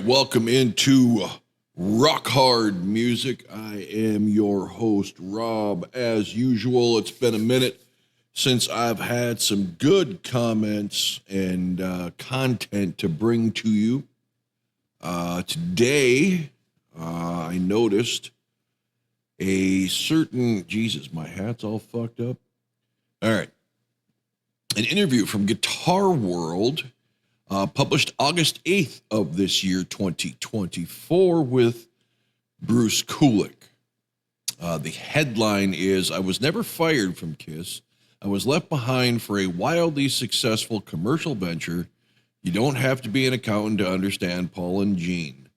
right, welcome into Rock Hard Music. I am your host, Rob. As usual, it's been a minute since I've had some good comments and content to bring to you. Today, I noticed a certain, Jesus, my hat's all fucked up. All right, an interview from Guitar World. Published August 8th of this year, 2024, with Bruce Kulick. The headline is, I was never fired from KISS. I was left behind for a wildly successful commercial venture. You don't have to be an accountant to understand Paul and Gene.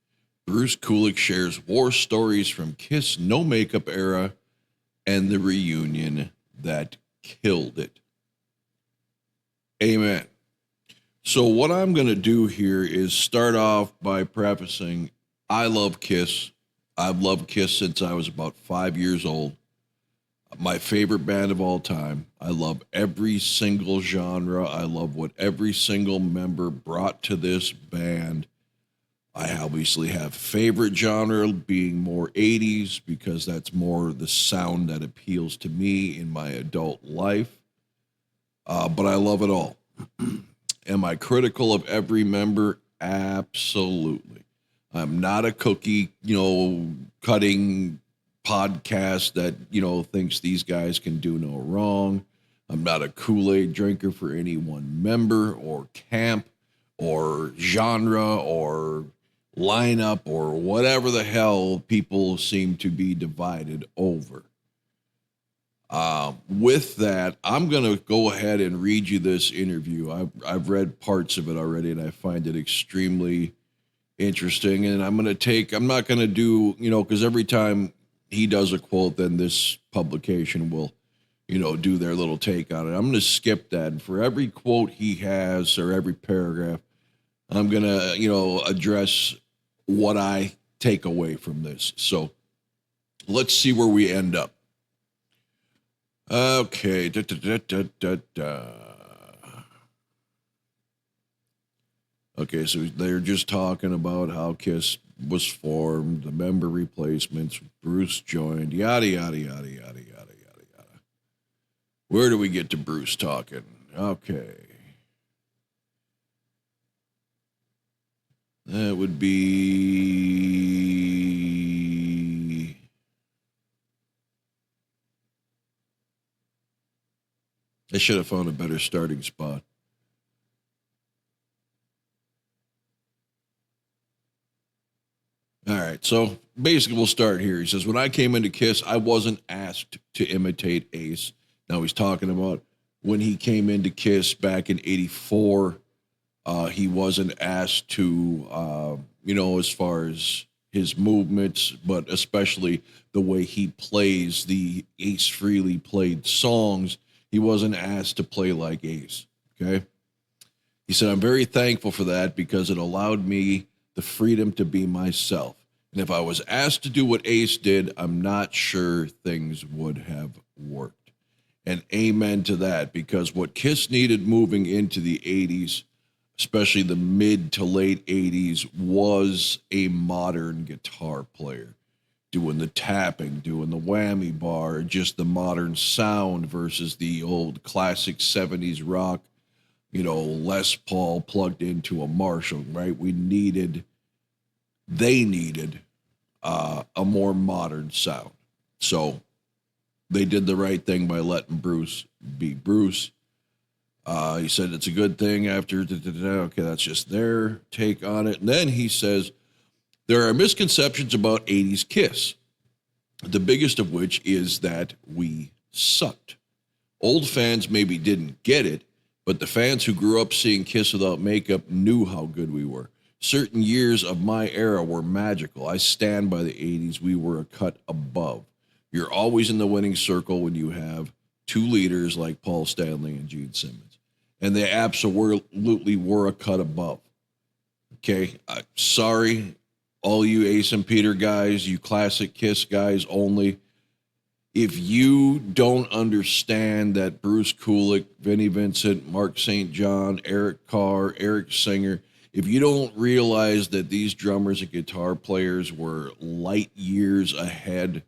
Bruce Kulick shares war stories from KISS no makeup era and the reunion that killed it. Amen. So what I'm going to do here is start off by prefacing, I love KISS. I've loved KISS since I was about 5 years old. My favorite band of all time. I love every single genre. I love what every single member brought to this band. I obviously have favorite genre being more 80s because that's more the sound that appeals to me in my adult life. But I love it all. Am I critical of every member? Absolutely. I'm not a cookie, cutting podcast that, thinks these guys can do no wrong. I'm not a Kool-Aid drinker for any one member or camp or genre or lineup or whatever the hell people seem to be divided over. With that, I'm going to go ahead and read you this interview. I've read parts of it already, and I find it extremely interesting. And I'm not going to do, because every time he does a quote, then this publication will, do their little take on it. I'm going to skip that. And for every quote he has or every paragraph, I'm going to, address what I take away from this. So let's see where we end up. Okay. Okay, so they're just talking about how KISS was formed, the member replacements, Bruce joined, yada, yada, yada, yada, yada, yada, yada. Where do we get to Bruce talking? Okay. That would be... I should have found a better starting spot. All right, so basically we'll start here. He says, when I came into KISS, I wasn't asked to imitate Ace. Now he's talking about when he came into KISS back in 84, he wasn't asked to, as far as his movements, but especially the way he plays the Ace Frehley played songs. He wasn't asked to play like Ace, okay? He said, I'm very thankful for that because it allowed me the freedom to be myself. And if I was asked to do what Ace did, I'm not sure things would have worked. And amen to that, because what KISS needed moving into the 80s, especially the mid to late 80s, was a modern guitar player. Doing the tapping, doing the whammy bar, just the modern sound versus the old classic 70s rock, Les Paul plugged into a Marshall, right? They needed a more modern sound. So they did the right thing by letting Bruce be Bruce. He said it's a good thing after, okay, that's just their take on it. And then he says, there are misconceptions about 80s KISS, the biggest of which is that we sucked. Old fans maybe didn't get it, but the fans who grew up seeing KISS without makeup knew how good we were. Certain years of my era were magical. I stand by the 80s. We were a cut above. You're always in the winning circle when you have two leaders like Paul Stanley and Gene Simmons. And they absolutely were a cut above. Okay, sorry, all you Ace and Peter guys, you classic KISS guys only. If you don't understand that Bruce Kulick, Vinnie Vincent, Mark St. John, Eric Carr, Eric Singer, if you don't realize that these drummers and guitar players were light years ahead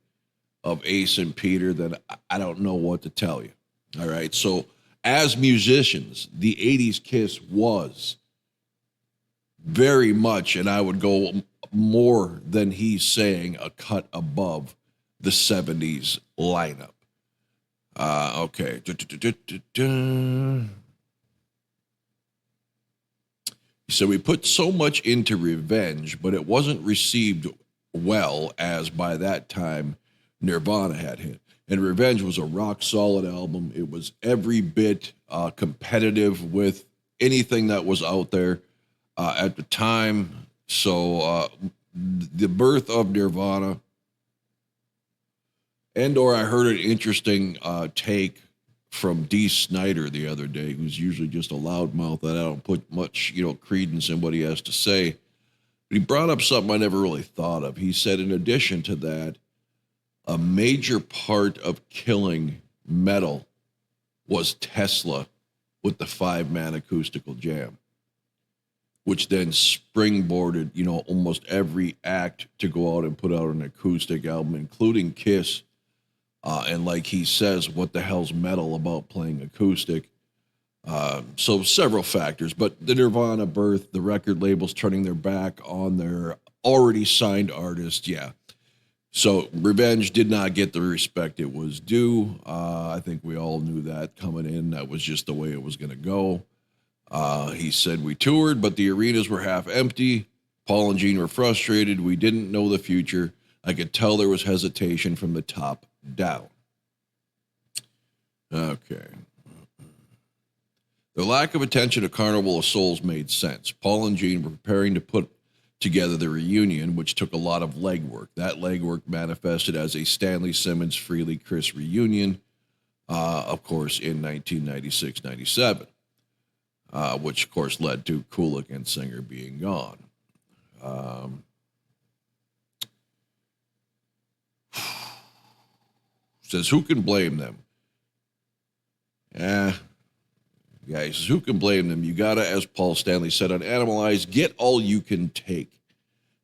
of Ace and Peter, then I don't know what to tell you. All right. So, as musicians, the 80s Kiss was very much, and I would go more than he's saying, a cut above the 70s lineup. Okay. So we put so much into Revenge, but it wasn't received well as by that time Nirvana had hit. And Revenge was a rock solid album. It was every bit competitive with anything that was out there at the time. So the birth of Nirvana, or I heard an interesting take from Dee Snider the other day, who's usually just a loudmouth that I don't put much, credence in what he has to say. But he brought up something I never really thought of. He said, in addition to that, a major part of killing metal was Tesla with the 5-man acoustical jam, which then springboarded, almost every act to go out and put out an acoustic album, including Kiss. And like he says, what the hell's metal about playing acoustic? So several factors, but the Nirvana birth, the record labels turning their back on their already signed artists. Yeah. So Revenge did not get the respect it was due. I think we all knew that coming in. That was just the way it was going to go. He said, we toured, but the arenas were half empty. Paul and Gene were frustrated. We didn't know the future. I could tell there was hesitation from the top down. Okay. The lack of attention to Carnival of Souls made sense. Paul and Gene were preparing to put together the reunion, which took a lot of legwork. That legwork manifested as a Stanley Simmons, Freely Chris reunion, of course, in 1996-97, which, of course, led to Kulick and Singer being gone. Says, who can blame them? Guys, who can blame them? You got to, as Paul Stanley said on Animalize, get all you can take.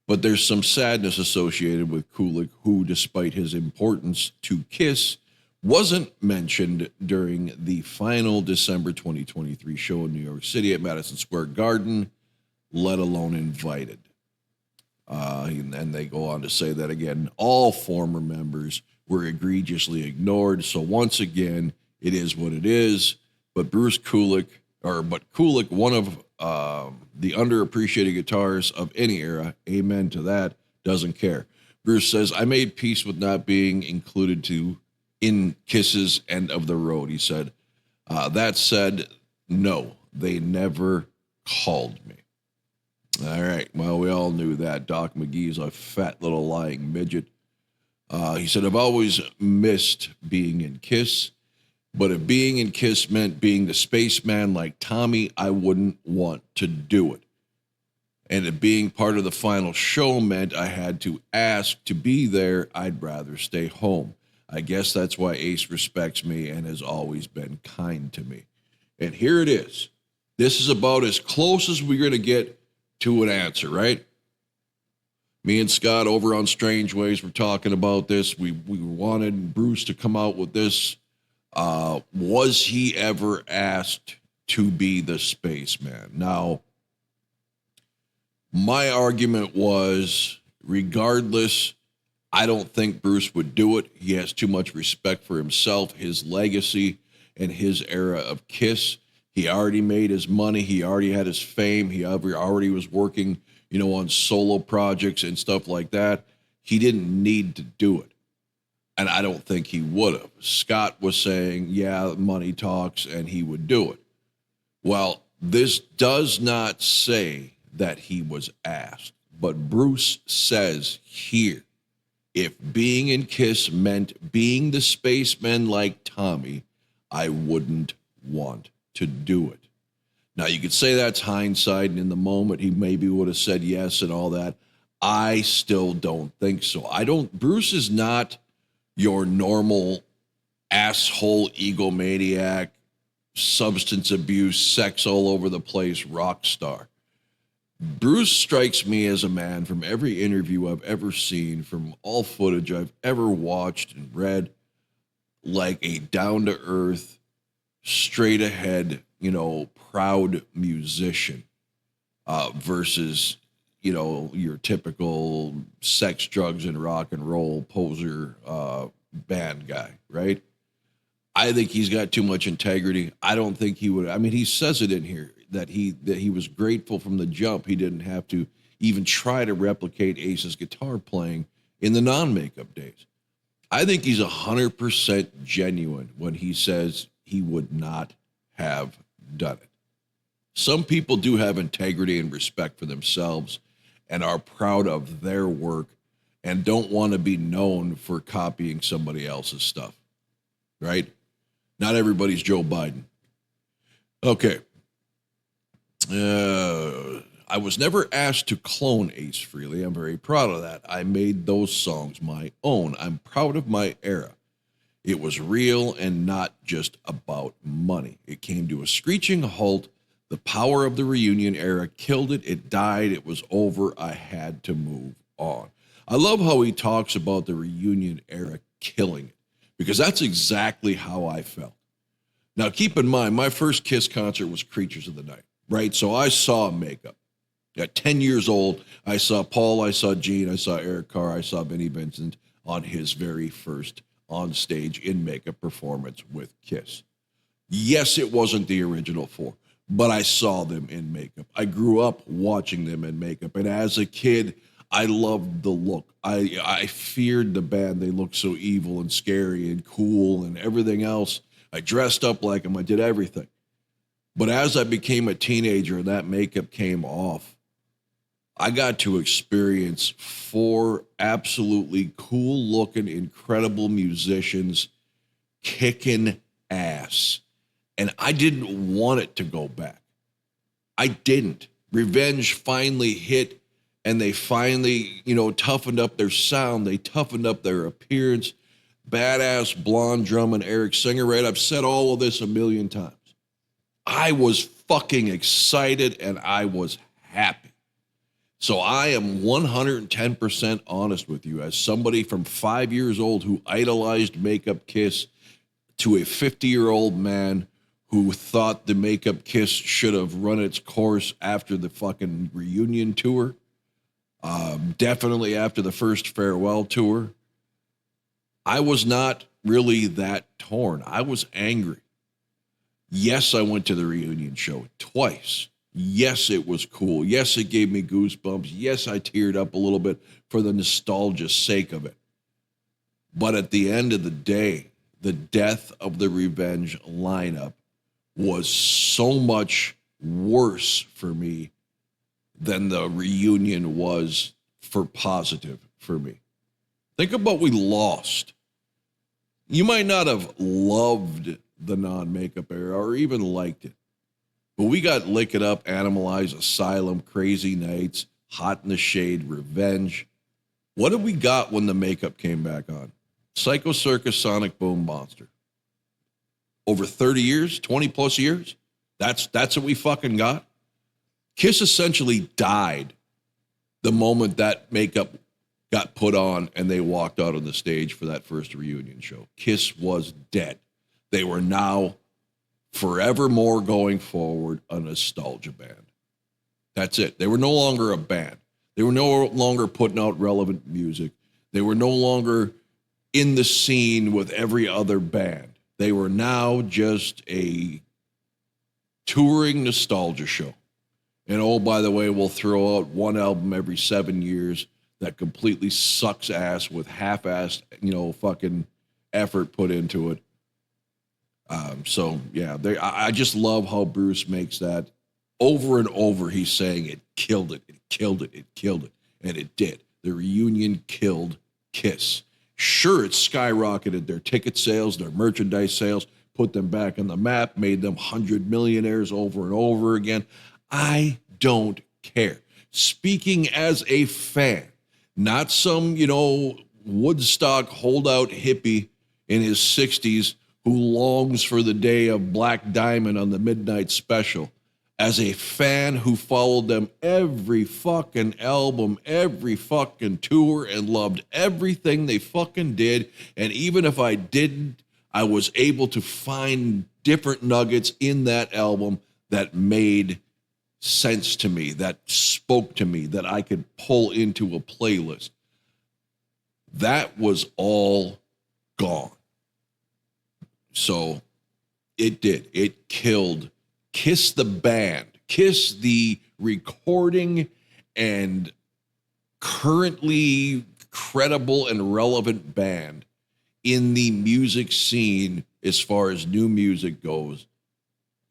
But there's some sadness associated with Kulick, who, despite his importance to Kiss, wasn't mentioned during the final December 2023 show in New York City at Madison Square Garden, let alone invited. And they go on to say that, again, all former members were egregiously ignored. So once again, it is what it is. But Kulick, one of the underappreciated guitarists of any era, amen to that, doesn't care. Bruce says, I made peace with not being included in Kiss's End of the Road. He said, that said, no, they never called me. All right. Well, we all knew that. Doc McGee's a fat little lying midget. He said, I've always missed being in Kiss, but if being in Kiss meant being the spaceman like Tommy, I wouldn't want to do it. And if being part of the final show meant I had to ask to be there, I'd rather stay home. I guess that's why Ace respects me and has always been kind to me. And here it is. This is about as close as we're going to get to an answer, right? Me and Scott over on Strange Ways were talking about this. We wanted Bruce to come out with this. Was he ever asked to be the spaceman? Now, my argument was, regardless, I don't think Bruce would do it. He has too much respect for himself, his legacy, and his era of Kiss. He already made his money. He already had his fame. He already was working, on solo projects and stuff like that. He didn't need to do it. And I don't think he would have. Scott was saying, yeah, money talks, and he would do it. Well, this does not say that he was asked, but Bruce says here, if being in Kiss meant being the spaceman like Tommy, I wouldn't want to do it. Now, you could say that's hindsight, and in the moment, he maybe would have said yes and all that. I still don't think so. Bruce is not your normal asshole, egomaniac, substance abuse, sex all over the place rock star. Bruce strikes me as a man from every interview I've ever seen, from all footage I've ever watched and read, like a down to earth, straight ahead, proud musician versus, your typical sex, drugs, and rock and roll poser band guy, right? I think he's got too much integrity. I don't think he would. I mean, he says it in here that he was grateful from the jump. He didn't have to even try to replicate Ace's guitar playing in the non-makeup days. I think he's 100% genuine when he says he would not have done it. Some people do have integrity and respect for themselves and are proud of their work and don't want to be known for copying somebody else's stuff, right? Not everybody's Joe Biden. Okay. I was never asked to clone Ace Frehley. I'm very proud of that. I made those songs my own. I'm proud of my era. It was real and not just about money. It came to a screeching halt. The power of the reunion era killed it. It died. It was over. I had to move on. I love how he talks about the reunion era killing it, because that's exactly how I felt. Now, keep in mind, my first Kiss concert was Creatures of the Night, right? So I saw Makeup. At 10 years old, I saw Paul, I saw Gene, I saw Eric Carr, I saw Vinnie Vincent on his very first on-stage in Makeup performance with Kiss. Yes, it wasn't the original four, but I saw them in Makeup. I grew up watching them in Makeup, and as a kid, I loved the look. I feared the band. They looked so evil and scary and cool and everything else. I dressed up like them. I did everything. But as I became a teenager and that makeup came off, I got to experience four absolutely cool-looking, incredible musicians kicking ass. And I didn't want it to go back. I didn't. Revenge finally hit, and they finally, toughened up their sound. They toughened up their appearance. Badass blonde drum and Eric Singer, right? I've said all of this a million times. I was fucking excited and I was happy. So I am 110% honest with you as somebody from 5 years old who idolized Makeup Kiss to a 50-year-old man who thought the Makeup Kiss should have run its course after the fucking reunion tour. Definitely after the first farewell tour. I was not really that torn. I was angry. Yes, I went to the reunion show twice. Yes, it was cool. Yes, it gave me goosebumps. Yes, I teared up a little bit for the nostalgia's sake of it. But at the end of the day, the death of the Revenge lineup was so much worse for me than the reunion was for positive for me. Think about what we lost. You might not have loved the non-makeup era or even liked it, but we got Lick It Up, Animalize, Asylum, Crazy Nights, Hot in the Shade, Revenge. What did we got when the makeup came back on? Psycho Circus, Sonic Boom, Monster. Over 30 years, 20 plus years, that's what we fucking got. Kiss essentially died the moment that makeup got put on and they walked out on the stage for that first reunion show. Kiss was dead. They were now forevermore going forward a nostalgia band. That's it. They were no longer a band. They were no longer putting out relevant music. They were no longer in the scene with every other band. They were now just a touring nostalgia show. And oh, by the way, we'll throw out one album every 7 years that completely sucks ass with half-assed, fucking effort put into it. So yeah, I just love how Bruce makes that over and over. He's saying it killed it, it killed it, it killed it, and it did. The reunion killed Kiss. Sure, it skyrocketed their ticket sales, their merchandise sales, put them back on the map, made them 100 millionaires over and over again. I don't care. Speaking as a fan, not some, Woodstock holdout hippie in his 60s who longs for the day of Black Diamond on the midnight special. as a fan who followed them every fucking album, every fucking tour, and loved everything they fucking did. And even if I didn't, I was able to find different nuggets in that album that made sense to me, that spoke to me, that I could pull into a playlist. That was all gone. So it did. It killed Kiss the band, Kiss the recording and currently credible and relevant band in the music scene as far as new music goes,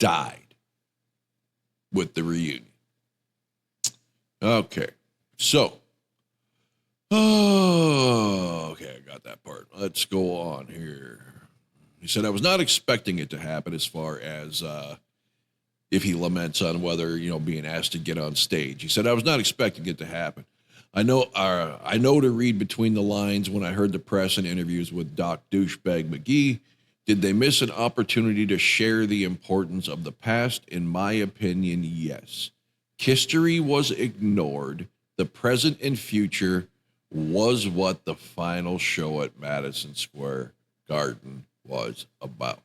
died with the reunion. Okay, so, okay, I got that part. Let's go on here. He said, I was not expecting it to happen as far as if he laments on whether, being asked to get on stage. He said, I was not expecting it to happen. I know to read between the lines when I heard the press and interviews with Doc Douchebag McGee. Did they miss an opportunity to share the importance of the past? In my opinion, yes. History was ignored. The present and future was what the final show at Madison Square Garden was about.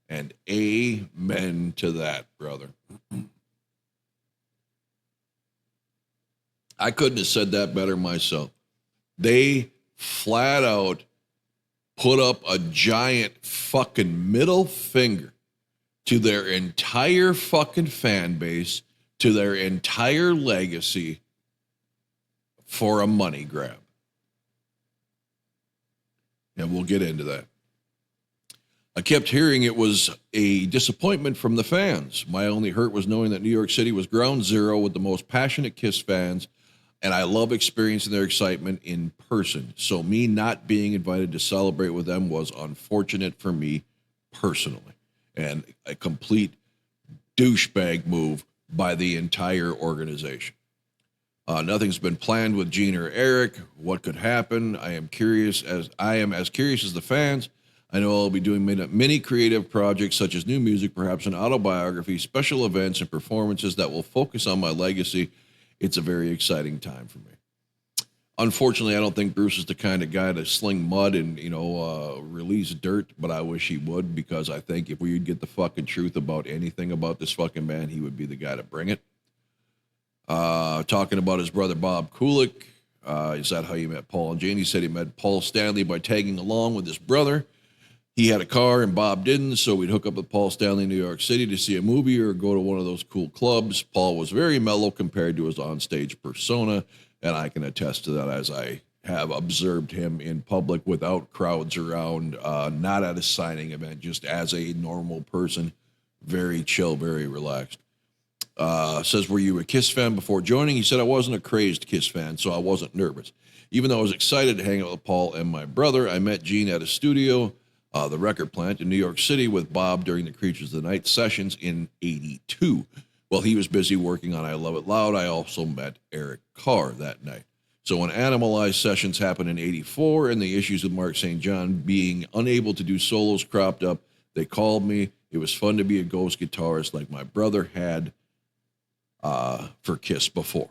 And amen to that, brother. I couldn't have said that better myself. They flat out put up a giant fucking middle finger to their entire fucking fan base, to their entire legacy for a money grab. And we'll get into that. I kept hearing it was a disappointment from the fans. My only hurt was knowing that New York City was ground zero with the most passionate Kiss fans, and I love experiencing their excitement in person. So me not being invited to celebrate with them was unfortunate for me personally, and a complete douchebag move by the entire organization. Nothing's been planned with Gene or Eric. What could happen? I am as curious as the fans. I know I'll be doing many creative projects such as new music, perhaps an autobiography, special events, and performances that will focus on my legacy. It's a very exciting time for me. Unfortunately, I don't think Bruce is the kind of guy to sling mud and, release dirt, but I wish he would, because I think if we would get the fucking truth about anything about this fucking man, he would be the guy to bring it. Talking about his brother, Bob Kulick. Is that how you met Paul and Jane? He said he met Paul Stanley by tagging along with his brother. He had a car and Bob didn't, so we'd hook up with Paul Stanley in New York City to see a movie or go to one of those cool clubs. Paul was very mellow compared to his onstage persona, and I can attest to that as I have observed him in public without crowds around, not at a signing event, just as a normal person, very chill, very relaxed. Says, were you a Kiss fan before joining? He said, I wasn't a crazed Kiss fan, so I wasn't nervous. Even though I was excited to hang out with Paul and my brother, I met Gene at a studio, the record plant in New York City, with Bob during the Creatures of the Night sessions in '82. While he was busy working on I Love It Loud, I also met Eric Carr that night. So when Animalized sessions happened in '84 and the issues with Mark St. John being unable to do solos cropped up, they called me. It was fun to be a ghost guitarist like my brother had for Kiss before.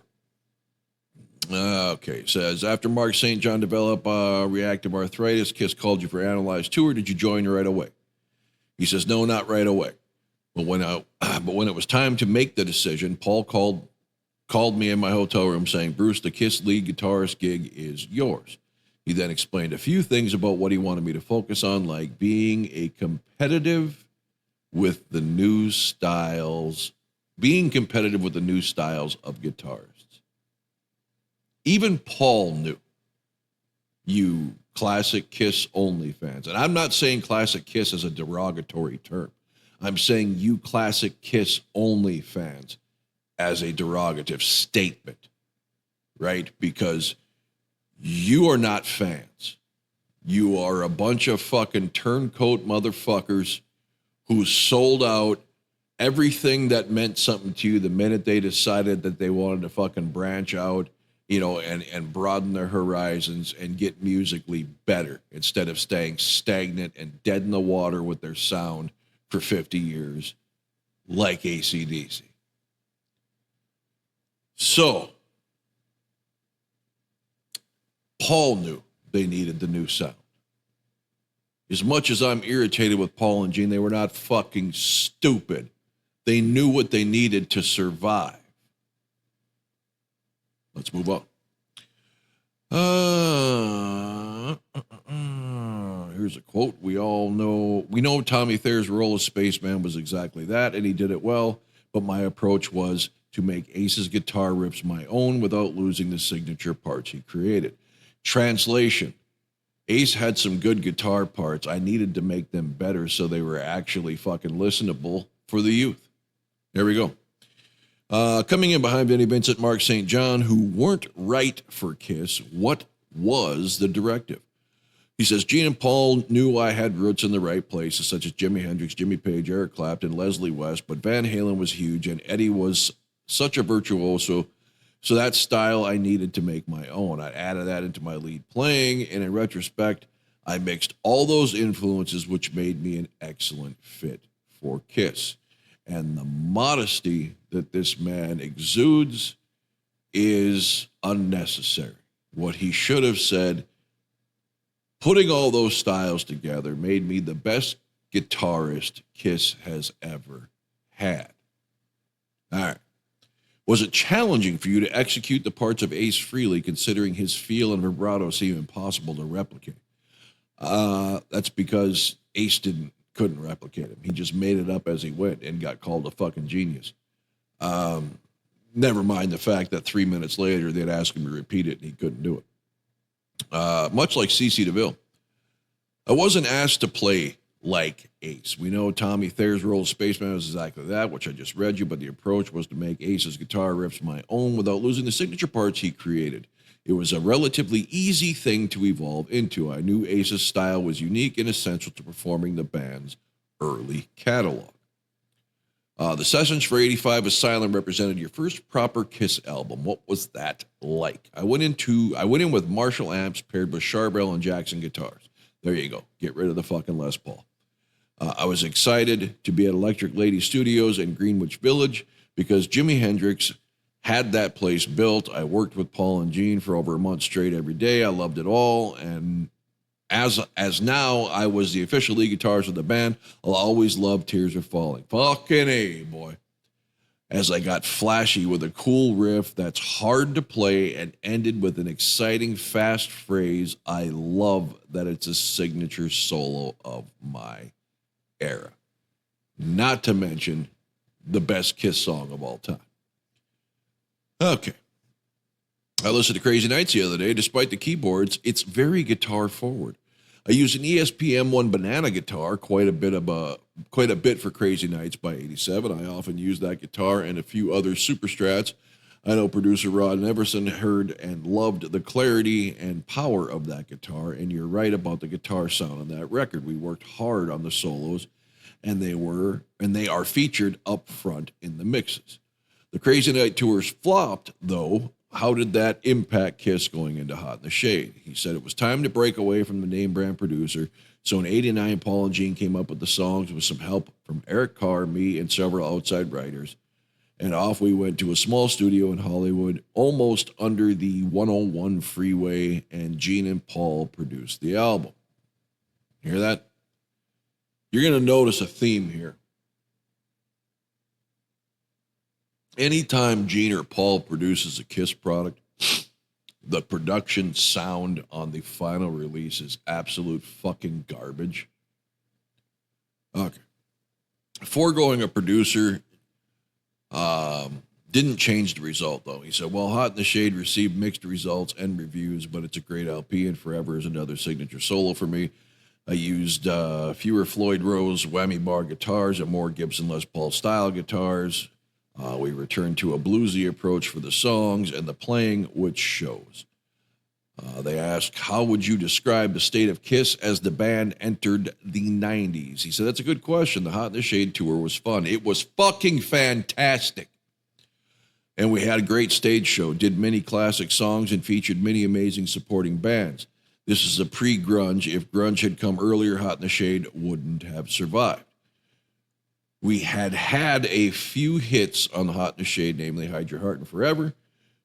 Okay, says, after Mark St. John developed reactive arthritis, Kiss called you for Analyze tour. Did you join right away? He says, no, not right away. But when it was time to make the decision, Paul called me in my hotel room saying, Bruce, the Kiss lead guitarist gig is yours. He then explained a few things about what he wanted me to focus on, like being competitive with the new styles of guitarists. Even Paul knew, you classic Kiss only fans. And I'm not saying classic Kiss as a derogatory term. I'm saying you classic Kiss only fans as a derogative statement, right? Because you are not fans. You are a bunch of fucking turncoat motherfuckers who sold out everything that meant something to you the minute they decided that they wanted to fucking branch out, and broaden their horizons and get musically better instead of staying stagnant and dead in the water with their sound for 50 years like AC/DC. So, Paul knew they needed the new sound. As much as I'm irritated with Paul and Gene, they were not fucking stupid. They knew what they needed to survive. Let's move on. Here's a quote. We know Tommy Thayer's role as Spaceman was exactly that, and he did it well, but my approach was to make Ace's guitar riffs my own without losing the signature parts he created. Translation. Ace had some good guitar parts. I needed to make them better so they were actually fucking listenable for the youth. There we go. Coming in behind Vinnie Vincent, Mark St. John, who weren't right for Kiss, what was the directive? He says, Gene and Paul knew I had roots in the right places, such as Jimi Hendrix, Jimmy Page, Eric Clapton, Leslie West, but Van Halen was huge, and Eddie was such a virtuoso, so that style I needed to make my own. I added that into my lead playing, and in retrospect, I mixed all those influences, which made me an excellent fit for Kiss. And the modesty that this man exudes is unnecessary. What he should have said, putting all those styles together made me the best guitarist Kiss has ever had. All right. Was it challenging for you to execute the parts of Ace freely, considering his feel and vibrato seem impossible to replicate? That's because Ace couldn't replicate him. He just made it up as he went and got called a fucking genius. Never mind the fact that 3 minutes later they'd ask him to repeat it and he couldn't do it. Much like C.C. DeVille, I wasn't asked to play like Ace. We know Tommy Thayer's role as Spaceman was exactly that, which I just read you, but the approach was to make Ace's guitar riffs my own without losing the signature parts he created. It was a relatively easy thing to evolve into. I knew Ace's style was unique and essential to performing the band's early catalog. The sessions for 85 Asylum represented your first proper Kiss album. What was that like? I went in with Marshall amps paired with Charbel and Jackson guitars. There you go. Get rid of the fucking Les Paul. I was excited to be at Electric Lady Studios in Greenwich Village because Jimi Hendrix had that place built. I worked with Paul and Gene for over a month straight every day. I loved it all. And as now I was the official lead guitarist of the band, I'll always love Tears Are Falling. Fucking A, boy. As I got flashy with a cool riff that's hard to play and ended with an exciting fast phrase. I love that it's a signature solo of my era. Not to mention the best Kiss song of all time. Okay. I listened to Crazy Nights the other day. Despite the keyboards, it's very guitar forward. I used an ESP-M1 Banana guitar, quite a bit for Crazy Nights by 87. I often use that guitar and a few other super strats. I know producer Rod Neverson heard and loved the clarity and power of that guitar, and you're right about the guitar sound on that record. We worked hard on the solos, and they are featured up front in the mixes. The Crazy Night tours flopped, though. How did that impact Kiss going into Hot in the Shade? He said it was time to break away from the name brand producer. So in 89, Paul and Gene came up with the songs with some help from Eric Carr, me, and several outside writers. And off we went to a small studio in Hollywood, almost under the 101 freeway, and Gene and Paul produced the album. Hear that? You're going to notice a theme here. Anytime Gene or Paul produces a Kiss product, the production sound on the final release is absolute fucking garbage. Okay. Foregoing a producer didn't change the result, though. He said, well, Hot in the Shade received mixed results and reviews, but it's a great LP, and forever is another signature solo for me. I used fewer Floyd Rose whammy bar guitars and more Gibson Les Paul style guitars. We returned to a bluesy approach for the songs and the playing, which shows. They asked, how would you describe the state of Kiss as the band entered the 90s? He said, that's a good question. The Hot in the Shade tour was fun. It was fucking fantastic. And we had a great stage show, did many classic songs, and featured many amazing supporting bands. This is a pre-grunge. If grunge had come earlier, Hot in the Shade wouldn't have survived. We had a few hits on the Hot in the Shade, namely Hide Your Heart and Forever.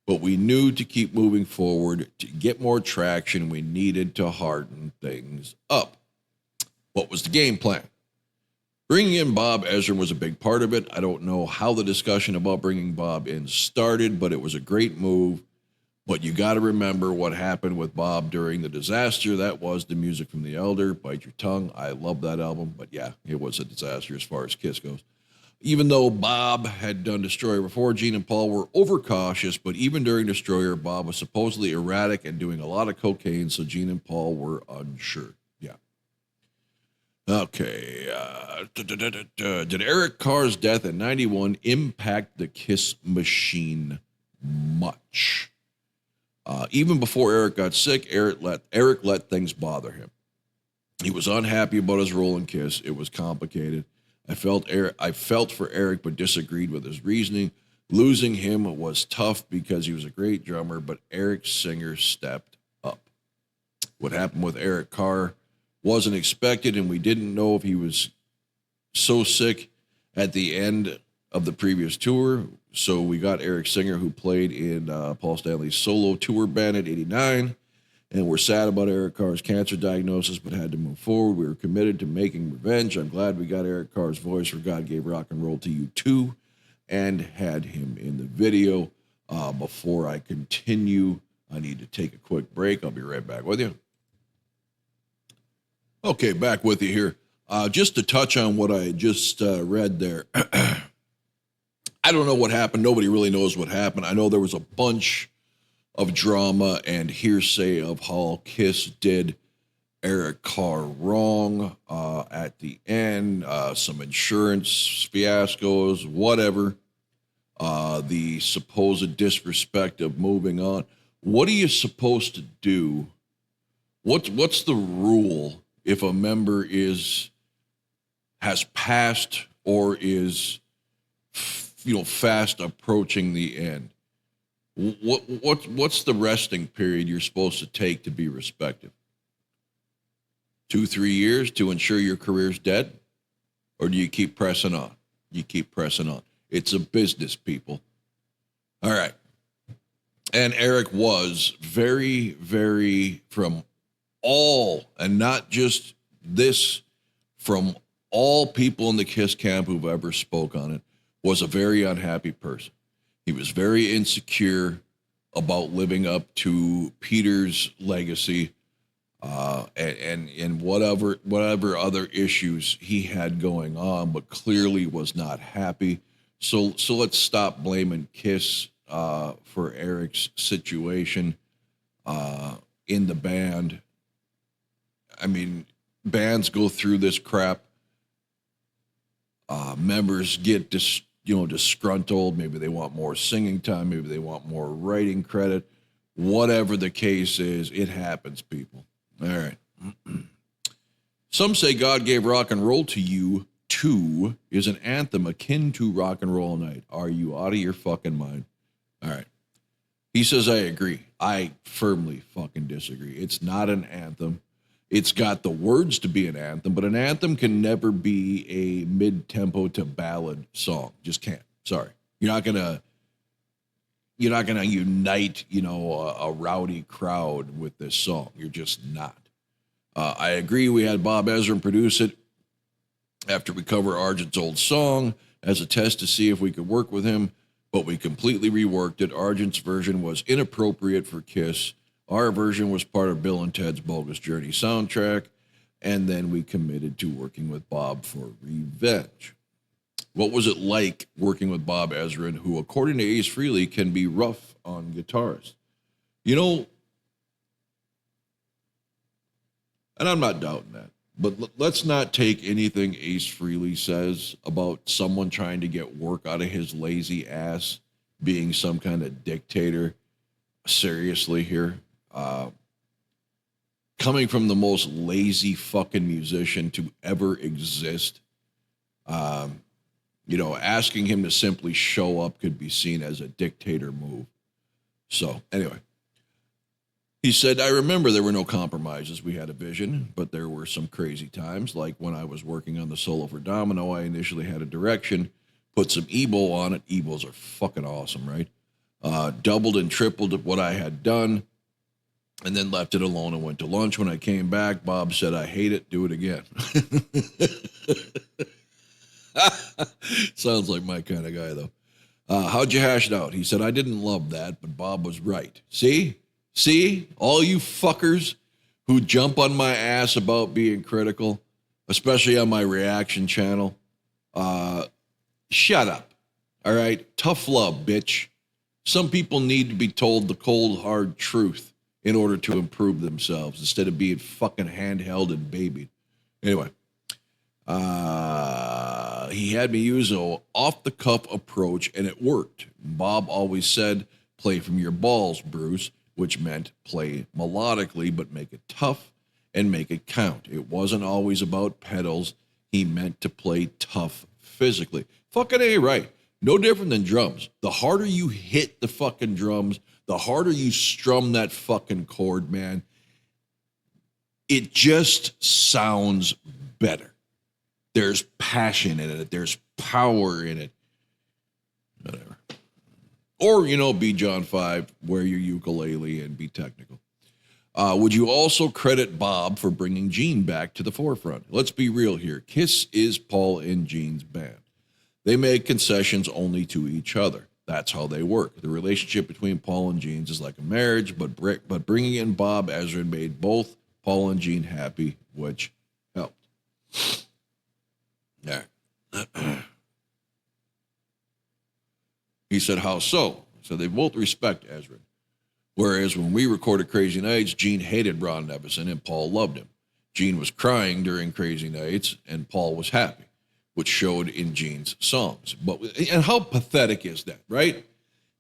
but we knew to keep moving forward, to get more traction, we needed to harden things up. What was the game plan? Bringing in Bob Ezrin was a big part of it. I don't know how the discussion about bringing Bob in started, but it was a great move. But you got to remember what happened with Bob during the disaster. That was the music from the Elder, Bite Your Tongue. I love that album, but yeah, it was a disaster as far as Kiss goes. Even though Bob had done Destroyer before, Gene and Paul were overcautious, but even during Destroyer, Bob was supposedly erratic and doing a lot of cocaine, so Gene and Paul were unsure. Yeah. Okay. Did Eric Carr's death in 91 impact the Kiss machine much? Even before Eric got sick, Eric let things bother him. He was unhappy about his role in Kiss. It was complicated. I felt for Eric, but disagreed with his reasoning. Losing him was tough because he was a great drummer, but Eric Singer stepped up. What happened with Eric Carr wasn't expected, and we didn't know if he was so sick at the end of the previous tour. So we got Eric Singer, who played in Paul Stanley's solo tour band in '89. And we're sad about Eric Carr's cancer diagnosis, but had to move forward. We were committed to making revenge. I'm glad we got Eric Carr's voice for God Gave Rock and Roll to You Too, and had him in the video. Before I continue, I need to take a quick break. I'll be right back with you. Okay, back with you here. Just to touch on what I just read there. I don't know what happened. Nobody really knows what happened. I know there was a bunch of drama and hearsay of how Kiss did Eric Carr wrong at the end, some insurance fiascos, whatever, the supposed disrespect of moving on. What are you supposed to do? What's the rule if a member has passed or is fast approaching the end? What's the resting period you're supposed to take to be respected? 2-3 years to ensure your career's dead? Or do you keep pressing on? You keep pressing on. It's a business, people. All right. And Eric was very, very, from all, and not just this, from all people in the Kiss camp who've ever spoke on it, was a very unhappy person. He was very insecure about living up to Peter's legacy, and whatever other issues he had going on, but clearly was not happy. So let's stop blaming Kiss for Eric's situation in the band. I mean, bands go through this crap. Members get disgruntled. Maybe they want more singing time. Maybe they want more writing credit. Whatever the case is, it happens, people. All right. Some say God Gave Rock and Roll to You Too is an anthem akin to Rock and Roll Night. Are you out of your fucking mind? All right. He says, I agree. I firmly fucking disagree. It's not an anthem. It's got the words to be an anthem, but an anthem can never be a mid-tempo to ballad song. Just can't. Sorry. You're not gonna unite, a rowdy crowd with this song. You're just not. I agree. We had Bob Ezrin produce it after we cover Argent's old song as a test to see if we could work with him, but we completely reworked it. Argent's version was inappropriate for Kiss. Our version was part of Bill and Ted's Bogus Journey soundtrack, and then we committed to working with Bob for Revenge. What was it like working with Bob Ezrin, who, according to Ace Frehley, can be rough on guitars? And I'm not doubting that, but let's not take anything Ace Frehley says about someone trying to get work out of his lazy ass being some kind of dictator seriously here. Coming from the most lazy fucking musician to ever exist, asking him to simply show up could be seen as a dictator move. So anyway, he said, I remember there were no compromises. We had a vision, but there were some crazy times. Like when I was working on the solo for Domino, I initially had a direction, put some Ebo on it. Ebos are fucking awesome, right? doubled and tripled what I had done, and then left it alone and went to lunch. When I came back, Bob said, I hate it, do it again. Sounds like my kind of guy, though. How'd you hash it out? He said, I didn't love that, but Bob was right. See? All you fuckers who jump on my ass about being critical, especially on my reaction channel, shut up. All right? Tough love, bitch. Some people need to be told the cold, hard truth in order to improve themselves instead of being fucking handheld and babied. Anyway, he had me use an off-the-cuff approach, and it worked. Bob always said, play from your balls, Bruce, which meant play melodically, but make it tough and make it count. It wasn't always about pedals. He meant to play tough physically. Fucking A, right. No different than drums. The harder you hit the fucking drums, the harder you strum that fucking chord, man, it just sounds better. There's passion in it. There's power in it. Whatever. Or, be John 5, wear your ukulele and be technical. Would you also credit Bob for bringing Gene back to the forefront? Let's be real here. Kiss is Paul and Gene's band. They make concessions only to each other. That's how they work. The relationship between Paul and Gene is like a marriage, but bringing in Bob Ezrin made both Paul and Gene happy, which helped. Yeah. He said, how so? So they both respect Ezrin. Whereas when we recorded Crazy Nights, Gene hated Ron Nevison and Paul loved him. Gene was crying during Crazy Nights and Paul was happy, which showed in Gene's songs. And how pathetic is that, right?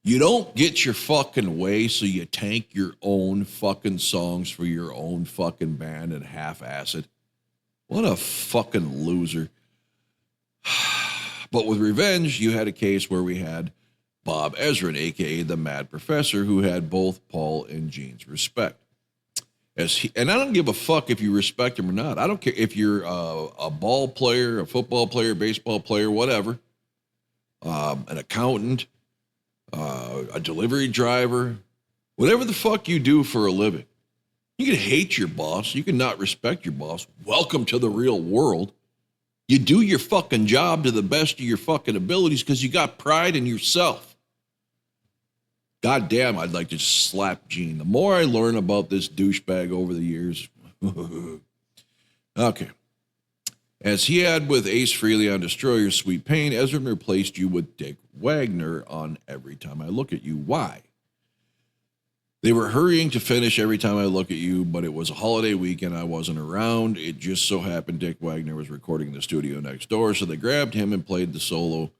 You don't get your fucking way, so you tank your own fucking songs for your own fucking band and half-ass it. What a fucking loser. But with Revenge, you had a case where we had Bob Ezrin, a.k.a. the Mad Professor, who had both Paul and Gene's respect. And I don't give a fuck if you respect him or not. I don't care if you're a ball player, a football player, baseball player, whatever, an accountant, a delivery driver, whatever the fuck you do for a living. You can hate your boss. You can not respect your boss. Welcome to the real world. You do your fucking job to the best of your fucking abilities because you got pride in yourself. God damn, I'd like to slap Gene. The more I learn about this douchebag over the years. Okay. As he had with Ace Frehley on Destroyer Sweet Pain, Ezrin replaced you with Dick Wagner on Every Time I Look at You. Why? They were hurrying to finish Every Time I Look at You, but it was a holiday weekend. I wasn't around. It just so happened Dick Wagner was recording in the studio next door, so they grabbed him and played the solo,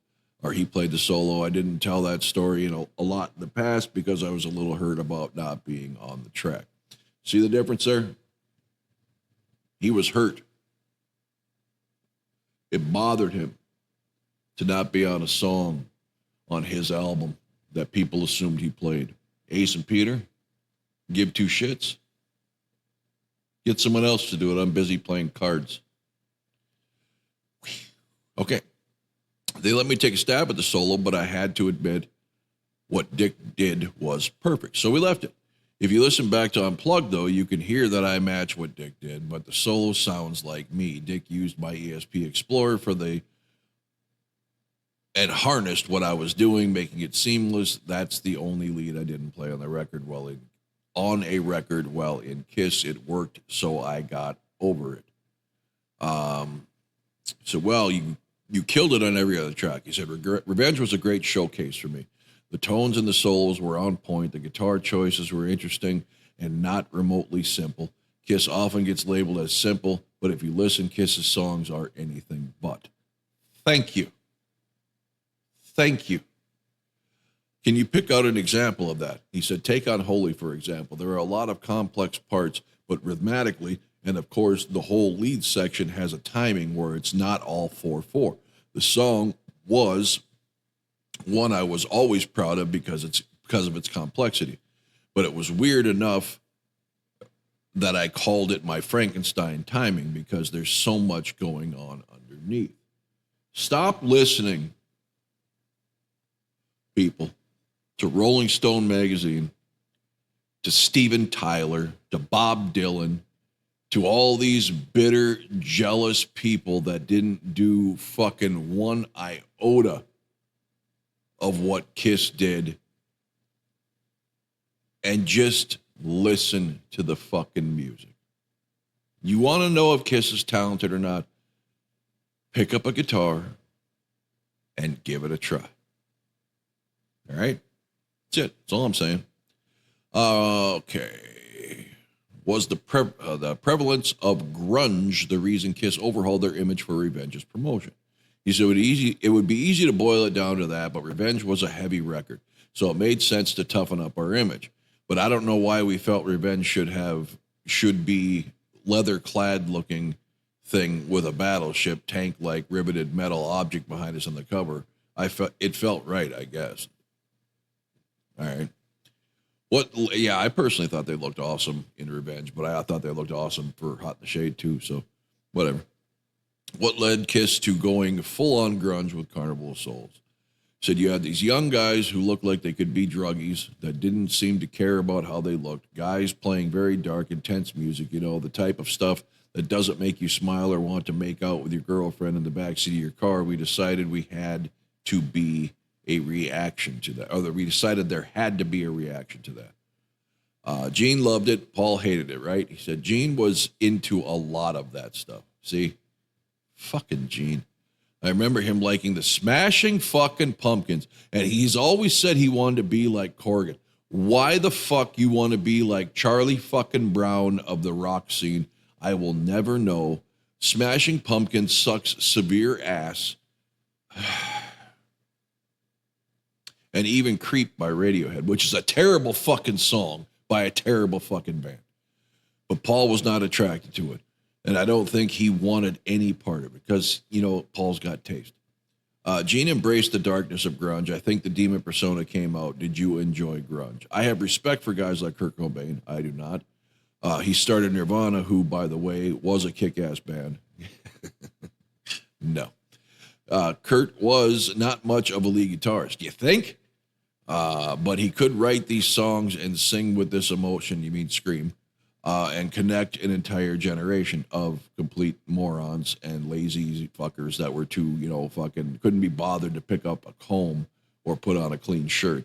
or he played the solo. I didn't tell that story a lot in the past because I was a little hurt about not being on the track. See the difference there? He was hurt. It bothered him to not be on a song on his album that people assumed he played. Ace and Peter, give two shits. Get someone else to do it. I'm busy playing cards. Okay. They let me take a stab at the solo, but I had to admit what Dick did was perfect. So we left it. If you listen back to Unplugged, though, you can hear that I match what Dick did, but the solo sounds like me. Dick used my ESP Explorer and harnessed what I was doing, making it seamless. That's the only lead I didn't play on the record. While in Kiss, it worked, so I got over it. You killed it on every other track. He said, Revenge was a great showcase for me. The tones and the solos were on point. The guitar choices were interesting and not remotely simple. Kiss often gets labeled as simple, but if you listen, Kiss's songs are anything but. Thank you. Thank you. Can you pick out an example of that? He said, take on Holy, for example. There are a lot of complex parts, but rhythmically, and of course, the whole lead section has a timing where it's not all 4/4. The song was one I was always proud of because of its complexity. But it was weird enough that I called it my Frankenstein timing because there's so much going on underneath. Stop listening, people. to Rolling Stone magazine, to Steven Tyler, to Bob Dylan, to all these bitter, jealous people that didn't do fucking one iota of what Kiss did, and just listen to the fucking music. You want to know if Kiss is talented or not? Pick up a guitar and give it a try. All right? That's it. That's all I'm saying. Okay. Was the prevalence of grunge the reason Kiss overhauled their image for Revenge's promotion? He said it would be easy to boil it down to that, but Revenge was a heavy record, so it made sense to toughen up our image. But I don't know why we felt Revenge should be leather-clad looking thing with a battleship tank-like riveted metal object behind us on the cover. It felt right, I guess. All right. I personally thought they looked awesome in Revenge, but I thought they looked awesome for Hot in the Shade too, so whatever. What led Kiss to going full-on grunge with Carnival of Souls? Said you had these young guys who looked like they could be druggies that didn't seem to care about how they looked. Guys playing very dark, intense music, the type of stuff that doesn't make you smile or want to make out with your girlfriend in the backseat of your car. We decided we had to be a reaction to that. We decided there had to be a reaction to that. Gene loved it. Paul hated it, right? He said Gene was into a lot of that stuff. See? Fucking Gene. I remember him liking the Smashing fucking Pumpkins, and he's always said he wanted to be like Corgan. Why the fuck you want to be like Charlie fucking Brown of the rock scene? I will never know. Smashing Pumpkins sucks severe ass. And even Creep by Radiohead, which is a terrible fucking song by a terrible fucking band. But Paul was not attracted to it. And I don't think he wanted any part of it because, Paul's got taste. Gene embraced the darkness of grunge. I think the demon persona came out. Did you enjoy grunge? I have respect for guys like Kurt Cobain. I do not. He started Nirvana, who, by the way, was a kick-ass band. No. Kurt was not much of a lead guitarist. Do you think? But he could write these songs and sing with this emotion, you mean scream, and connect an entire generation of complete morons and lazy fuckers that were too, fucking couldn't be bothered to pick up a comb or put on a clean shirt.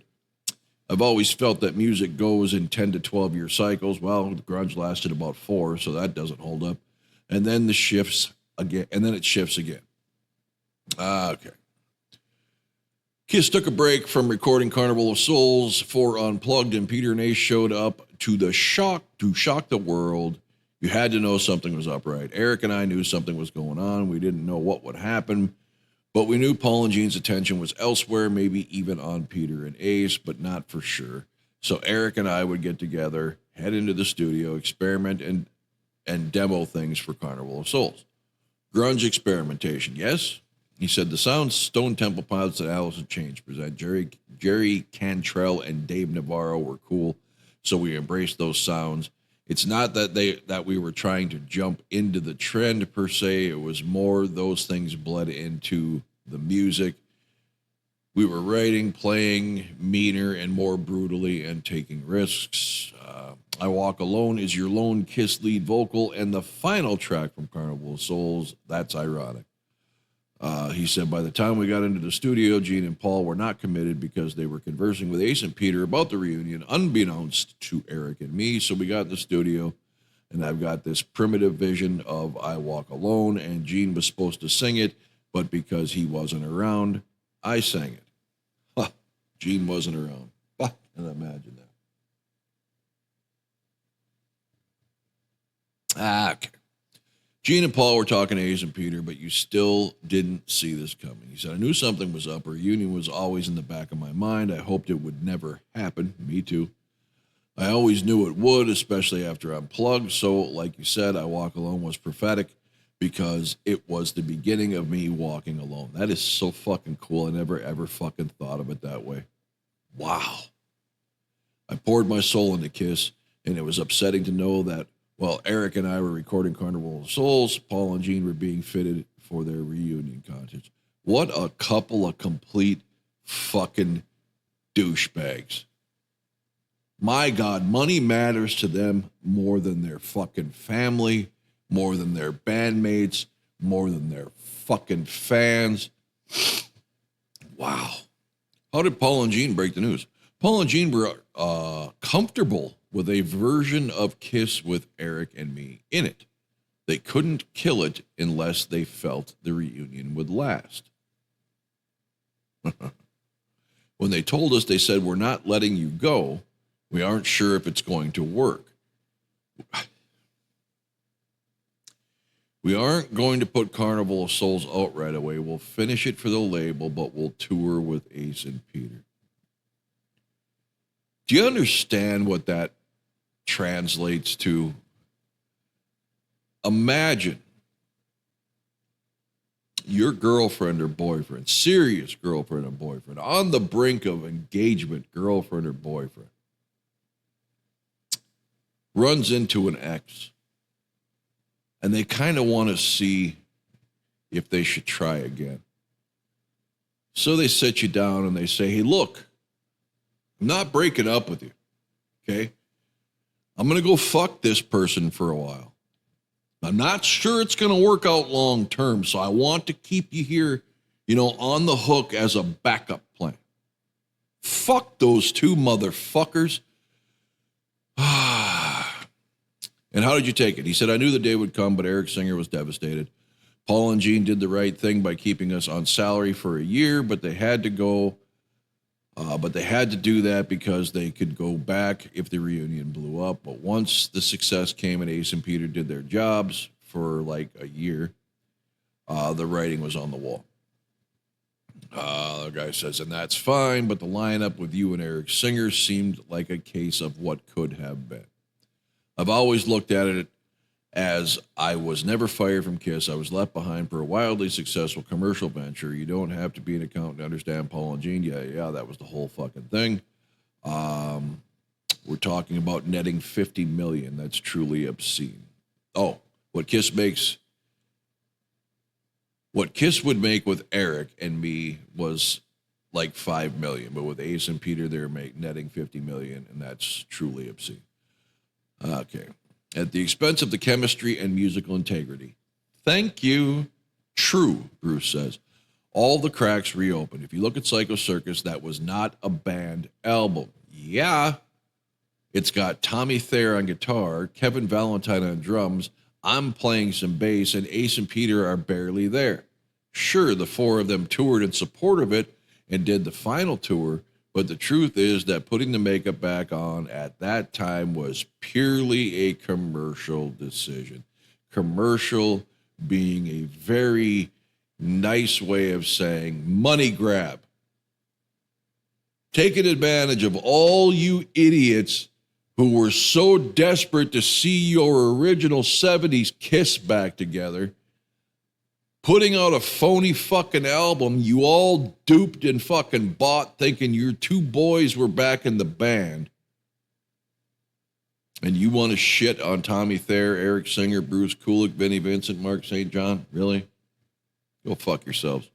I've always felt that music goes in 10 to 12 year cycles. Well, the grunge lasted about 4, so that doesn't hold up. And then it shifts again. Okay. Kiss took a break from recording Carnival of Souls for Unplugged, and Peter and Ace showed up to shock the world. You had to know something was up, right? Eric and I knew something was going on. We didn't know what would happen, but we knew Paul and Gene's attention was elsewhere, maybe even on Peter and Ace, but not for sure. So Eric and I would get together, head into the studio, experiment and demo things for Carnival of Souls. Grunge experimentation, yes? He said the sounds Stone Temple Pilots and Alice in Chains present. Jerry Cantrell and Dave Navarro were cool, so we embraced those sounds. It's not that we were trying to jump into the trend per se. It was more those things bled into the music. We were writing, playing meaner and more brutally and taking risks. I Walk Alone is your lone Kiss lead vocal, and the final track from Carnival of Souls, that's ironic. He said by the time we got into the studio, Gene and Paul were not committed because they were conversing with Ace and Peter about the reunion, unbeknownst to Eric and me. So we got in the studio, and I've got this primitive vision of I Walk Alone, and Gene was supposed to sing it, but because he wasn't around, I sang it. Huh, Gene wasn't around. Huh, can imagine that. Okay. Gene and Paul were talking to Ace and Peter, but you still didn't see this coming. He said, I knew something was up. A reunion was always in the back of my mind. I hoped it would never happen. Me too. I always knew it would, especially after Unplugged. So, like you said, I Walk Alone was prophetic because it was the beginning of me walking alone. That is so fucking cool. I never, ever fucking thought of it that way. Wow. I poured my soul into Kiss, and it was upsetting to know that while Eric and I were recording Carnival of Souls, Paul and Gene were being fitted for their reunion concerts. What a couple of complete fucking Douchebags. My God, money matters to them more than their fucking family, more than their bandmates, more than their fucking fans. Wow. How did Paul and Gene break the news? Paul and Gene were comfortable with a version of Kiss with Eric and me in it. They couldn't kill it unless they felt the reunion would last. When they told us, they said, we're not letting you go. We aren't sure if it's going to work. We aren't going to put Carnival of Souls out right away. We'll finish it for the label, but we'll tour with Ace and Peter. Do you understand what that translates to? Imagine your girlfriend or boyfriend, serious girlfriend or boyfriend, on the brink of engagement, girlfriend or boyfriend, runs into an ex, and they kind of want to see if they should try again. So they sit you down and they say, hey, look, I'm not breaking up with you, okay? I'm going to go fuck this person for a while. I'm not sure it's going to work out long term, so I want to keep you here, on the hook as a backup plan. Fuck those two motherfuckers. And how did you take it? He said, I knew the day would come, but Eric Singer was devastated. Paul and Gene did the right thing by keeping us on salary for a year, but they had to go. But they had to do that because they could go back if the reunion blew up. But once the success came and Ace and Peter did their jobs for like a year, the writing was on the wall. The guy says, and that's fine, but the lineup with you and Eric Singer seemed like a case of what could have been. I've always looked at it as I was never fired from Kiss. I was left behind for a wildly successful commercial venture. You don't have to be an accountant to understand Paul and Gene. Yeah, that was the whole fucking thing. We're talking about netting $50 million. That's truly obscene. Oh, what Kiss would make with Eric and me was like $5 million, but with Ace and Peter, they're netting $50 million, and that's truly obscene. Okay. At the expense of the chemistry and musical integrity. Thank you. True, Bruce says. All the cracks reopened. If you look at Psycho Circus, that was not a band album. Yeah. It's got Tommy Thayer on guitar, Kevin Valentine on drums, I'm playing some bass, and Ace and Peter are barely there. Sure, the four of them toured in support of it and did the final tour, but the truth is that putting the makeup back on at that time was purely a commercial decision. Commercial being a very nice way of saying money grab. Taking advantage of all you idiots who were so desperate to see your original 70s Kiss back together, putting out a phony fucking album you all duped and fucking bought thinking your two boys were back in the band. And you want to shit on Tommy Thayer, Eric Singer, Bruce Kulick, Vinnie Vincent, Mark St. John? Really? Go fuck yourselves.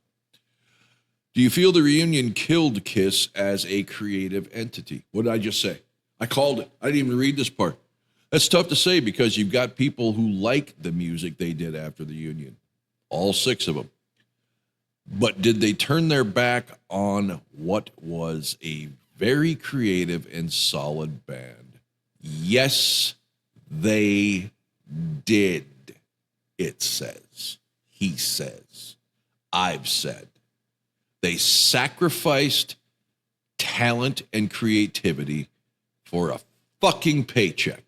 Do you feel the reunion killed Kiss as a creative entity? What did I just say? I called it. I didn't even read this part. That's tough to say because you've got people who like the music they did after the union. All six of them. But did they turn their back on what was a very creative and solid band? Yes, they did, it says. He says. I've said. They sacrificed talent and creativity for a fucking paycheck.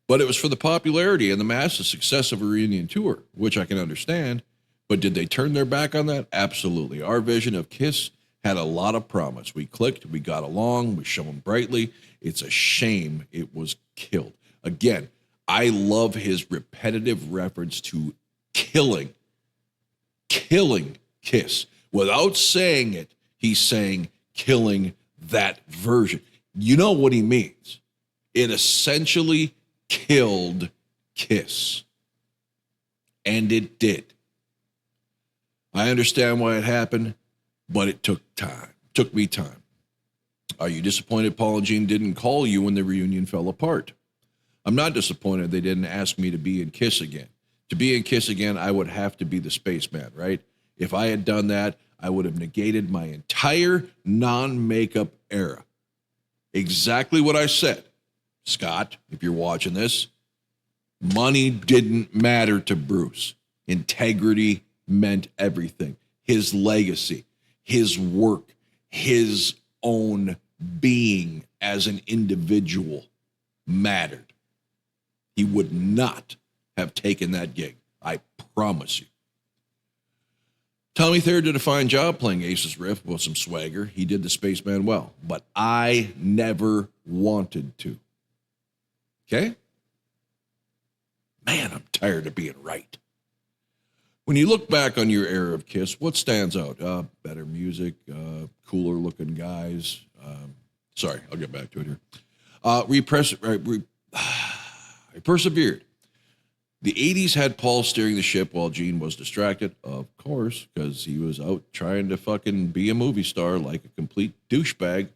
But it was for the popularity and the massive success of a reunion tour, which I can understand. But did they turn their back on that? Absolutely. Our vision of Kiss had a lot of promise. We clicked, we got along, we shone brightly. It's a shame it was killed. Again, I love his repetitive reference to killing Kiss. Without saying it, he's saying killing that version. You know what he means. It essentially killed Kiss. And it did. I understand why it happened. but it took time. Took me time. Are you disappointed Paul and Gene didn't call you when the reunion fell apart? I'm not disappointed they didn't ask me to be in Kiss again. To be in Kiss again, I would have to be the spaceman, right? If I had done that, I would have negated my entire non-makeup era. Exactly what I said. Scott, if you're watching this, money didn't matter to Bruce. Integrity meant everything. His legacy, his work, his own being as an individual mattered. He would not have taken that gig. I promise you. Tommy Thayer did a fine job playing Ace's riff with some swagger. He did the spaceman well, but I never wanted to. Okay? Man, I'm tired of being right. When you look back on your era of Kiss, what stands out? Better music, cooler looking guys. Sorry, I'll get back to it here. Persevered. The 80s had Paul steering the ship while Gene was distracted, of course, because he was out trying to fucking be a movie star like a complete douchebag.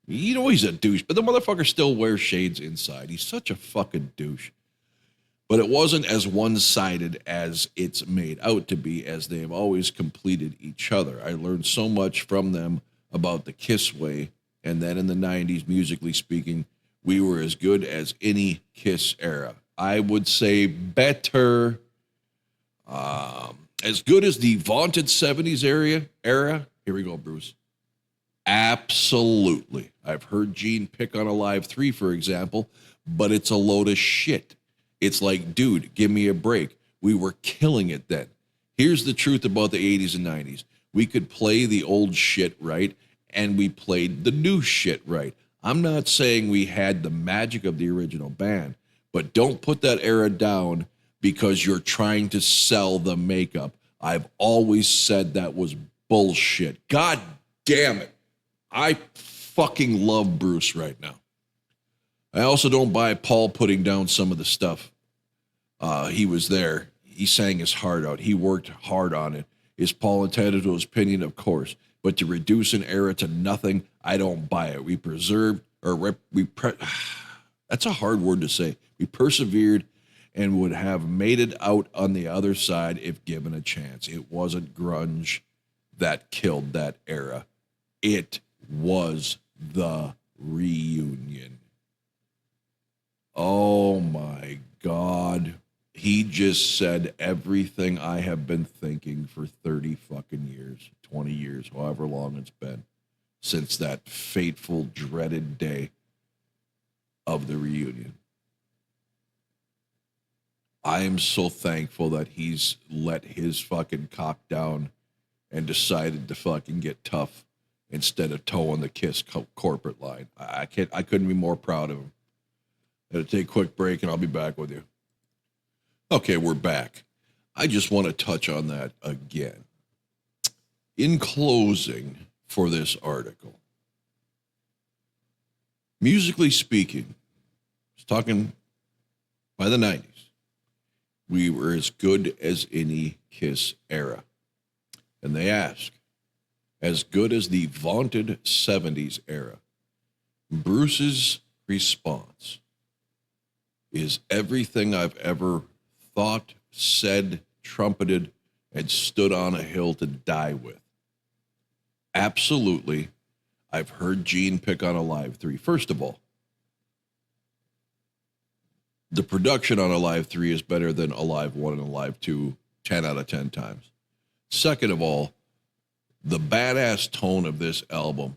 You know he's a douche, but the motherfucker still wears shades inside. He's such a fucking douche. But it wasn't as one-sided as it's made out to be, as they have always completed each other. I learned so much from them about the Kiss way, and then in the 90s, musically speaking, we were as good as any Kiss era. I would say better, as good as the vaunted 70s era. Here we go, Bruce. Absolutely. I've heard Gene pick on Alive 3, for example, but it's a load of shit. It's like, dude, give me a break. We were killing it then. Here's the truth about the 80s and 90s. We could play the old shit right, and we played the new shit right. I'm not saying we had the magic of the original band, but don't put that era down because you're trying to sell the makeup. I've always said that was bullshit. God damn it. I fucking love Bruce right now. I also don't buy Paul putting down some of the stuff. He was there. He sang his heart out. He worked hard on it. Is Paul entitled to his opinion? Of course. But to reduce an era to nothing, I don't buy it. We preserved, that's a hard word to say. We persevered and would have made it out on the other side if given a chance. It wasn't grunge that killed that era. It was the reunion. Oh my God. He just said everything I have been thinking for 30 fucking years, 20 years, however long it's been, since that fateful, dreaded day of the reunion. I am so thankful that he's let his fucking cock down and decided to fucking get tough instead of towing the Kiss corporate line. I couldn't be more proud of him. Gotta take a quick break and I'll be back with you. Okay, we're back. I just want to touch on that again. In closing for this article, musically speaking, I was talking by the 90s, we were as good as any Kiss era. And they ask, as good as the vaunted 70s era? Bruce's response is everything I've ever thought, said, trumpeted, and stood on a hill to die with. Absolutely, I've heard Gene pick on Alive 3. First of all, the production on Alive 3 is better than Alive 1 and Alive 2 10 out of 10 times. Second of all, the badass tone of this album,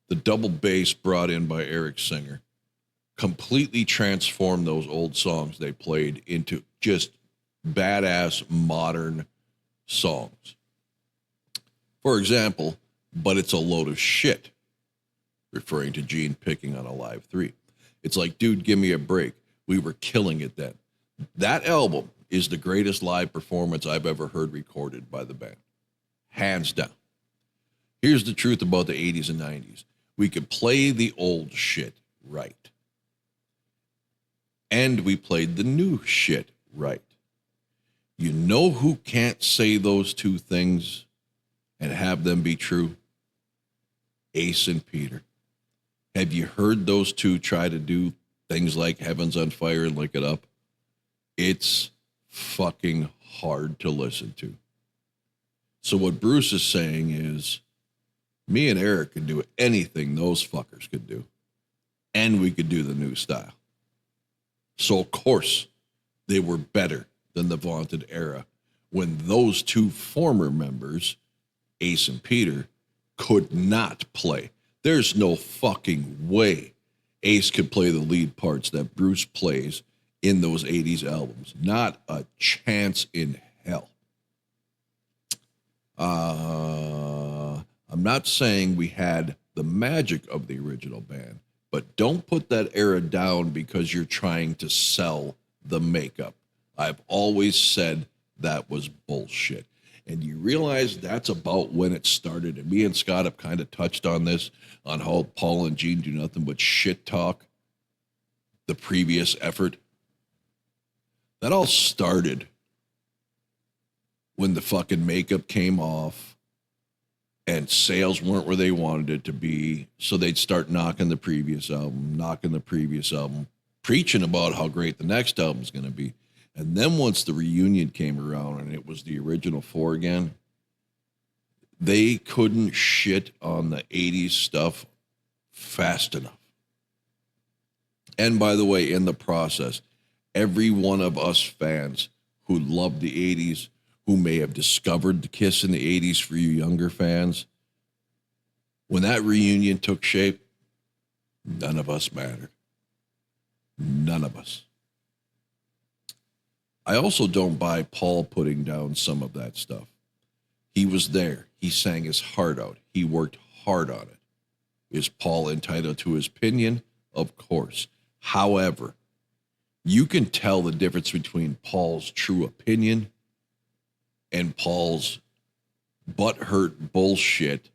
the double bass brought in by Eric Singer, completely transformed those old songs they played into just badass modern songs. For example, But It's a Load of Shit, referring to Gene picking on Alive 3. It's like, dude, give me a break. We were killing it then. That album is the greatest live performance I've ever heard recorded by the band. Hands down. Here's the truth about the 80s and 90s. We could play the old shit right. And we played the new shit right. You know who can't say those two things and have them be true? Ace and Peter. Have you heard those two try to do things like Heaven's on Fire and Lick It Up? It's fucking hard to listen to. So what Bruce is saying is, me and Eric can do anything those fuckers could do. And we could do the new style. So of course, they were better than the vaunted era when those two former members, Ace and Peter, could not play. There's no fucking way Ace could play the lead parts that Bruce plays in those 80s albums. Not a chance in hell. I'm not saying we had the magic of the original band, but don't put that era down because you're trying to sell the makeup. I've always said that was bullshit. And you realize that's about when it started. And me and Scott have kind of touched on this, on how Paul and Gene do nothing but shit talk the previous effort. That all started when the fucking makeup came off and sales weren't where they wanted it to be. So they'd start knocking the previous album, preaching about how great the next album's going to be. And then once the reunion came around and it was the original four again, they couldn't shit on the 80s stuff fast enough. And by the way, in the process, every one of us fans who loved the 80s, who may have discovered the Kiss in the 80s for you younger fans, when that reunion took shape, none of us mattered. None of us. I also don't buy Paul putting down some of that stuff. He was there. He sang his heart out. He worked hard on it. Is Paul entitled to his opinion? Of course. However, you can tell the difference between Paul's true opinion and Paul's butthurt bullshit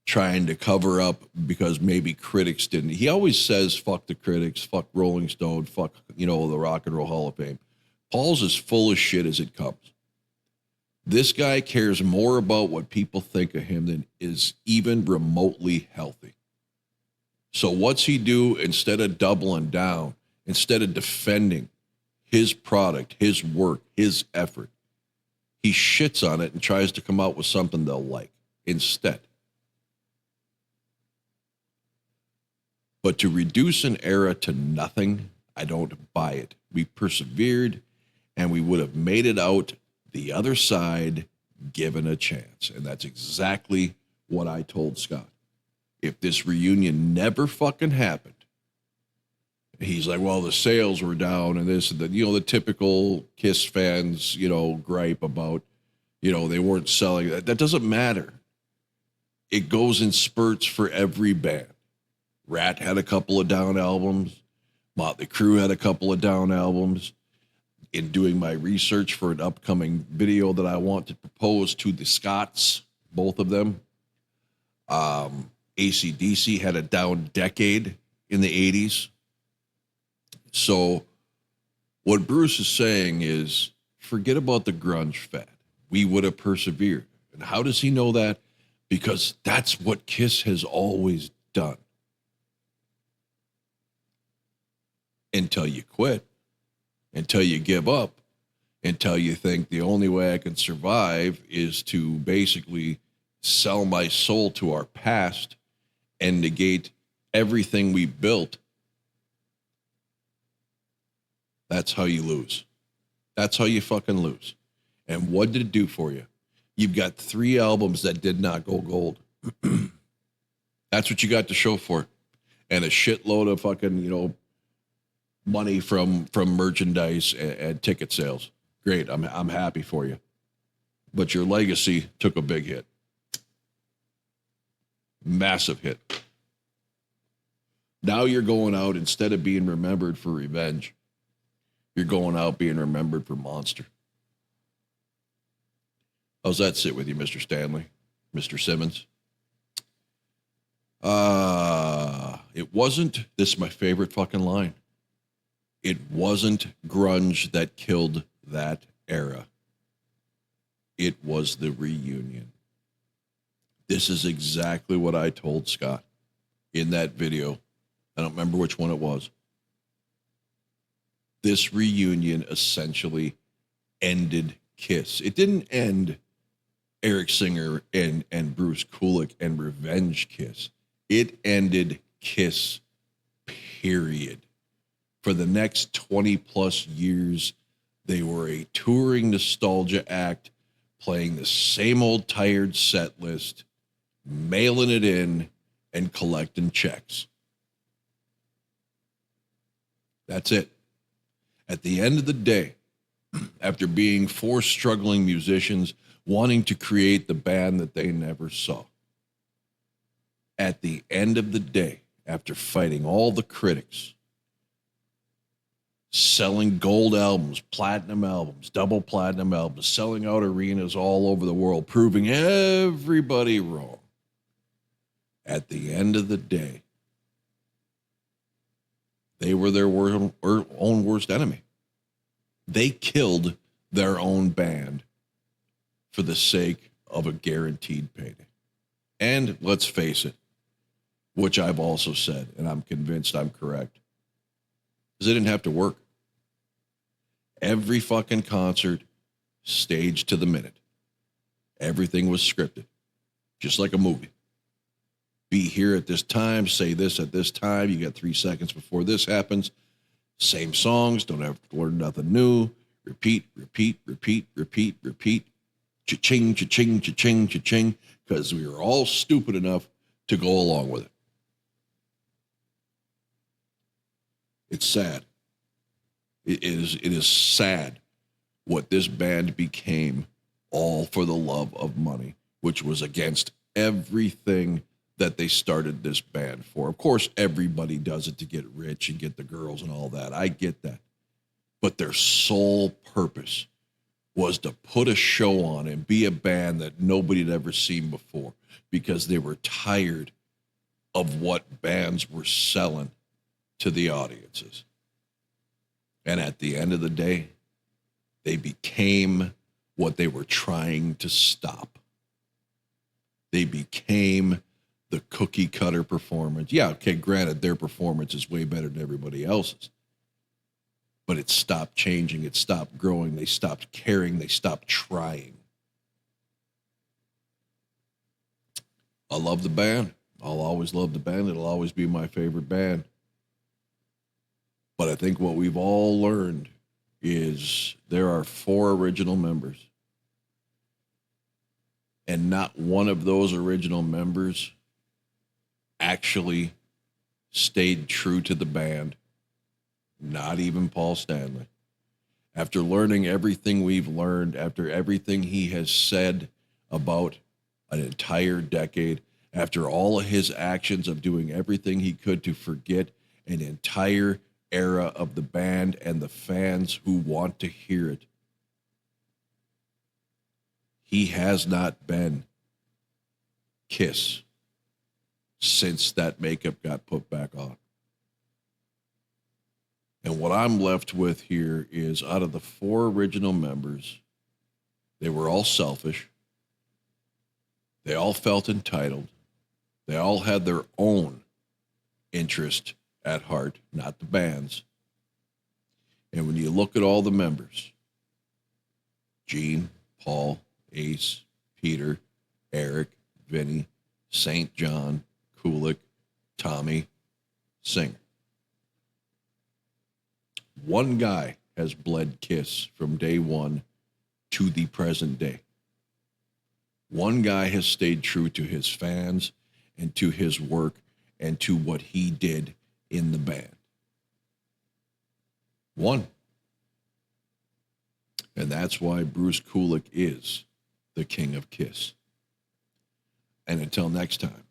trying to cover up because maybe critics didn't. He always says, fuck the critics, fuck Rolling Stone, fuck, the Rock and Roll Hall of Fame. Paul's as full of shit as it comes. This guy cares more about what people think of him than is even remotely healthy. So what's he do instead of doubling down, instead of defending his product, his work, his effort? He shits on it and tries to come out with something they'll like instead. But to reduce an era to nothing, I don't buy it. We persevered, and we would have made it out the other side given a chance. And that's exactly what I told Scott. If this reunion never fucking happened, he's like, well, the sales were down and this and that, the typical Kiss fans, gripe about, they weren't selling. That doesn't matter. It goes in spurts for every band. Rat had a couple of down albums. Motley Crue had a couple of down albums. In doing my research for an upcoming video that I want to propose to the Scots, both of them, AC/DC had a down decade in the 80s. So what Bruce is saying is, forget about the grunge fad. We would have persevered. And how does he know that? Because that's what Kiss has always done. Until you quit. Until you give up, until you think the only way I can survive is to basically sell my soul to our past and negate everything we built. That's how you lose. That's how you fucking lose. And what did it do for you? You've got 3 albums that did not go gold. That's what you got to show for it. And a shitload of fucking, money from merchandise and ticket sales. Great. I'm happy for you. But your legacy took a big hit. Massive hit. Now you're going out, instead of being remembered for Revenge, you're going out being remembered for Monster. How's that sit with you, Mr. Stanley? Mr. Simmons? It wasn't, this is my favorite fucking line. It wasn't grunge that killed that era. It was the reunion. This is exactly what I told Scott in that video. I don't remember which one it was. This reunion essentially ended Kiss. It didn't end Eric Singer and Bruce Kulick and Revenge Kiss. It ended Kiss, period. For the next 20 plus years, they were a touring nostalgia act, playing the same old tired set list, mailing it in, and collecting checks. That's it. At the end of the day, after being four struggling musicians wanting to create the band that they never saw, at the end of the day, after fighting all the critics, selling gold albums, platinum albums, double platinum albums, selling out arenas all over the world, proving everybody wrong, at the end of the day, they were their own worst enemy. They killed their own band for the sake of a guaranteed payday. And let's face it, which I've also said, and I'm convinced I'm correct, is they didn't have to work. Every fucking concert, staged to the minute. Everything was scripted, just like a movie. Be here at this time, say this at this time. You got 3 seconds before this happens. Same songs, don't have to learn nothing new. Repeat, repeat, repeat, repeat, repeat. Cha-ching, cha-ching, cha-ching, cha-ching. Because we were all stupid enough to go along with it. It's sad. It is sad what this band became, all for the love of money, which was against everything that they started this band for. Of course, everybody does it to get rich and get the girls and all that. I get that. But their sole purpose was to put a show on and be a band that nobody had ever seen before, because they were tired of what bands were selling to the audiences. And at the end of the day, they became what they were trying to stop. They became the cookie cutter performance. Yeah, okay, granted, their performance is way better than everybody else's. But it stopped changing. It stopped growing. They stopped caring. They stopped trying. I love the band. I'll always love the band. It'll always be my favorite band. But I think what we've all learned is there are 4 original members. And not one of those original members actually stayed true to the band. Not even Paul Stanley. After learning everything we've learned, after everything he has said about an entire decade, after all of his actions of doing everything he could to forget an entire era of the band and the fans who want to hear it, he has not been Kiss since that makeup got put back on. And what I'm left with here is, out of the 4 original members, they were all selfish. They all felt entitled. They all had their own interest at heart, not the band's. And when you look at all the members, Gene, Paul, Ace, Peter, Eric, Vinny, St. John, Kulick, Tommy, Singer. One guy has bled Kiss from day one to the present day. One guy has stayed true to his fans and to his work and to what he did in the band. One. And that's why Bruce Kulick is the king of Kiss. And until next time,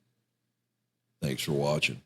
thanks for watching.